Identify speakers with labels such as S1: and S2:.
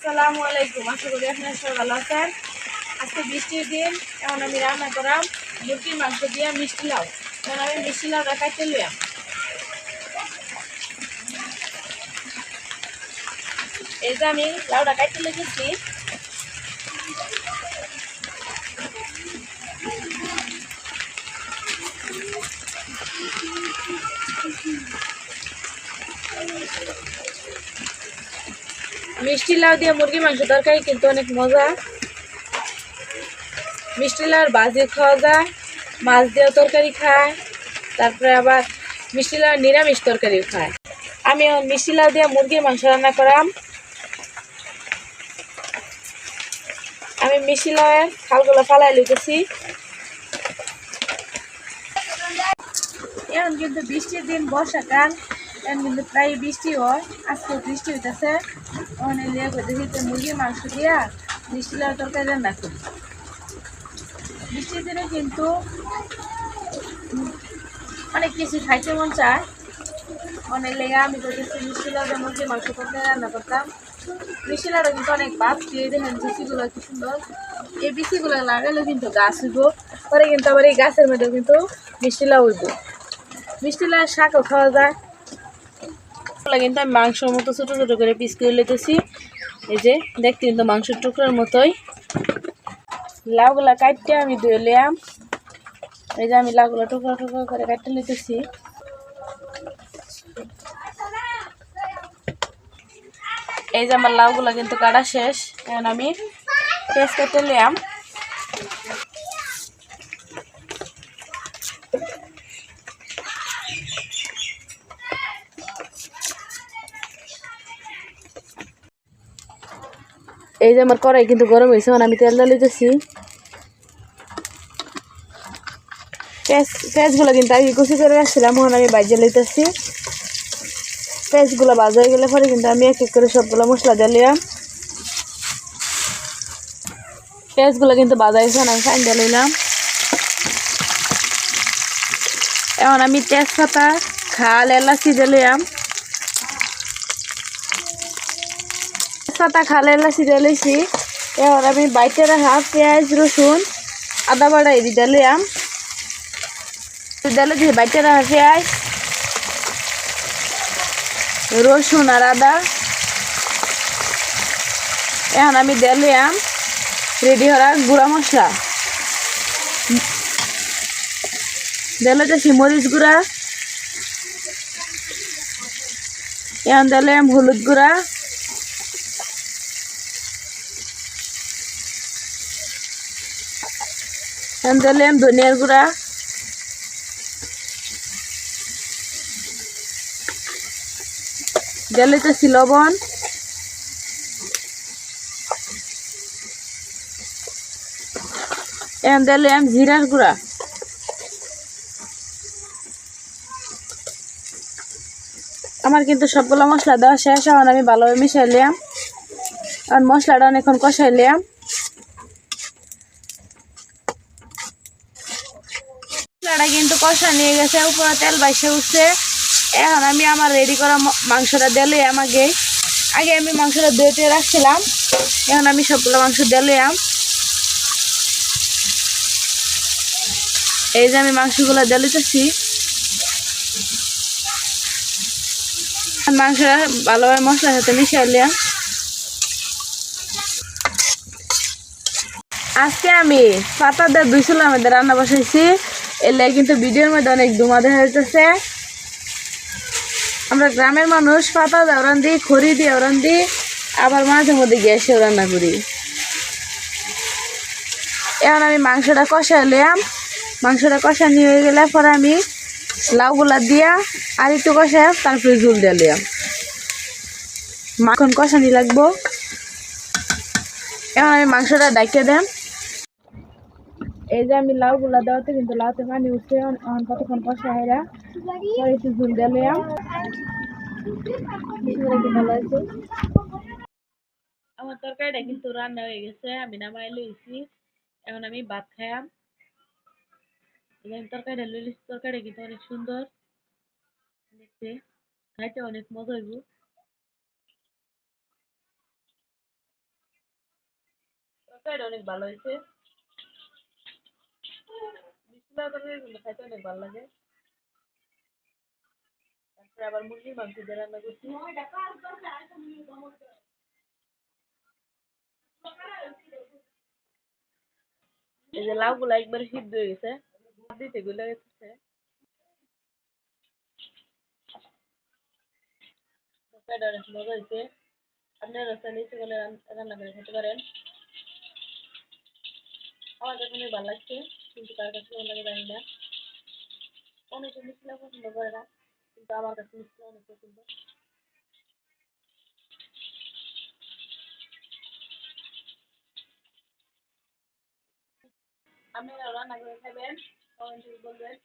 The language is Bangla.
S1: আসসালামু আলাইকুম। আশা করি আপনারা সবাই ভালো আছেন। আজকে বৃষ্টির দিন, এখন আমি রান্না করাম মুরগির মাংস দিয়ে মিষ্টি লাউ। এখন আমি মিষ্টি লাউটা কাটতে লইয়াম। এই যে আমি লাউটা কাটতে লেগেছি। মিষ্টি লাউ দিয়ে মুরগির মাংস তরকারি কিন্তু অনেক মজা। মিষ্টি লাউর ভাজি খাওয়া যায়, মাছ দিয়েও তরকারি খায়, তারপরে আবার মিষ্টি লাউ নিরামিষ তরকারিও খায়। আমি মিষ্টি লাউ দিয়ে মুরগির মাংস রান্না করাম। আমি মিষ্টি লাউয়ের খালগুলো ফালাই লিখেছি। এখন কিন্তু বৃষ্টির দিন, বর্ষাকাল, এখন কিন্তু প্রায় বৃষ্টি হয়। আজকে বৃষ্টি হইতেছে, ওখানে লিয়ে দেখি মুরগির মাংস দিয়া মিষ্টি লাউ তরকারি রান্না করি। বৃষ্টির দিনে কিন্তু অনেক কিছু খাইতে মন চায়, অনেক লেগে আমি করতেছি মিষ্টি লাউ দিয়ে মুরগির মাংস তরকারি রান্না করতাম। মিষ্টি লাউটা কিন্তু অনেক বাদ দিয়ে দেখেন বিচিগুলো কি সুন্দর। এই বিচিগুলো লাগালে কিন্তু গাছ হইব, পরে কিন্তু আবার এই গাছের মধ্যেও কিন্তু মিষ্টি লাউ হইব। মিষ্টি লাউ শাকও খাওয়া যায়। কিন্তু আমি মাংসের মতো ছোটো ছোটো করে পিস করে লেতেছি। এই যে দেখতে কিন্তু মাংসের টুকরার মতোই। লাউগুলা কাটতে আমি ধুয়ে লিয়াম। এই যে আমি লাউগুলা টুকরা টুকরা করে কাটতে লিতেছি। এই যে আমার লাউগুলা কিন্তু কাটা শেষ। এখন আমি পেস্ট কেটে লিয়াম। এই যে আমার কড়াই কিন্তু গরম হয়েছে, এখন আমি তেল দিতেছি। পেঁয়াজগুলো কিন্তু আগে কুচি করে রাখছিলাম, এখন আমি বাইজে লইতেছি। পেঁয়াজগুলো ভাজা হয়ে গেলে পরে কিন্তু আমি এক এক করে সবগুলো মশলা দিলাম। পেঁয়াজগুলো কিন্তু ভাজা হয়েছে, আমি ফাইন দিয়ে লইলাম। এখন আমি তেজপাতা, খাল, এলাচি দিলাম। তেজপাতা, খাল, এলাচি দিয়ে লইছি। এখন আমি বাইটে রাখা পেঁয়াজ, রসুন, আদা বাটা এদি দিলাম। দিলে দিয়ে বাইটে রাখা পেঁয়াজ, রসুন আর আদা। এখন আমি দিলাম রেডি হওয়া গুঁড়া মশলা। দিলেছি মরিচ গুঁড়া, এখন দিলাম হলুদ গুঁড়া, এখন দিলাম ধনিয়ার গুঁড়া, দিলেছি লবণ, এখন দিলাম জিরার গুঁড়া। আমার কিন্তু সবগুলো মশলা দেওয়া শেষ। এখন আমি ভালোভাবে মিশাইলাম। আর মশলাটা অনেকক্ষণ কষাইলাম। মশলাটা কিন্তু কষা নিয়ে গেছে, উপরে তেল বাইসে উঠছে। এখন আমি আমার রেডি করা মাংসটা দিলাম। আগে আমি মাংসটা ধুয়ে রাখছিলাম, এখন আমি সবগুলো মাংস দিলাম। এই যে আমি মাংসগুলো দিতেছি। মাংসটা ভালোভাবে মশলার সাথে মিশাইলাম। আজকে আমি পাতা দিয়ে 2 চুলার মধ্যে রান্না বসাইছি। এলে কিন্তু ভিডিওর মধ্যে অনেক ধোঁয়া দেখা যাইতেছে। আমরা গ্রামের মানুষ পাতা দিয়ে রান্ধি, খড়ি দিয়ে রান্ধি, আবার মাঝে মধ্যে গ্যাসেও রান্না করি। এখন আমি মাংসটা কষাইলাম। মাংসটা কষানি হয়ে গেলে পরে আমি লাউগুলা দিয়া আর একটু কষাই তারপরে ঝুল দিলাম। মাখন কষানি লাগবো। এখন আমি মাংসটা ডাইকে দেম। এই যে আমি লাউগুলা দেওয়াতে কিন্তু লাউতে পানি উঠছে। কতক্ষণ কষা হেরা পরে একটু ঝুল দিলাম। ভালো আছে। আমার তরকারিটা কিন্তু রান্না হয়ে গেছে, আমি নামাই লইছি। এখন আমি ভাত খাইয়াম। তরকারিটা লইছি, তরকারিটা কিন্তু অনেক সুন্দর দেখতে, খাইতে অনেক মজা হইব। তরকারিটা অনেক ভালো হয়েছে। বিসমিল্লাহ তরকারি কিন্তু খাইতে অনেক ভালো লাগে। তারপরে আবার মুরগির মাংস দিয়ে রান্না করছি। এই যে লাউগুলা একবারে সিদ্ধ হয়ে গেছে, দিতে গলে গেছে। তরকারিটা অনেক মজা হয়েছে। আপনারা চাইলে ইচ্ছে করলে রান্না করে খেতে পারেন। আমার কাছে অনেক ভালো লাগছে, কিন্তু কার কাছে ভালো লাগে জানি না। অনেকে মিষ্টি পছন্দ করে না, কিন্তু আমার কাছে মিষ্টি অনেক পছন্দ। আপনারা রান্না করে খাবেন, কমেন্টে বলবেন।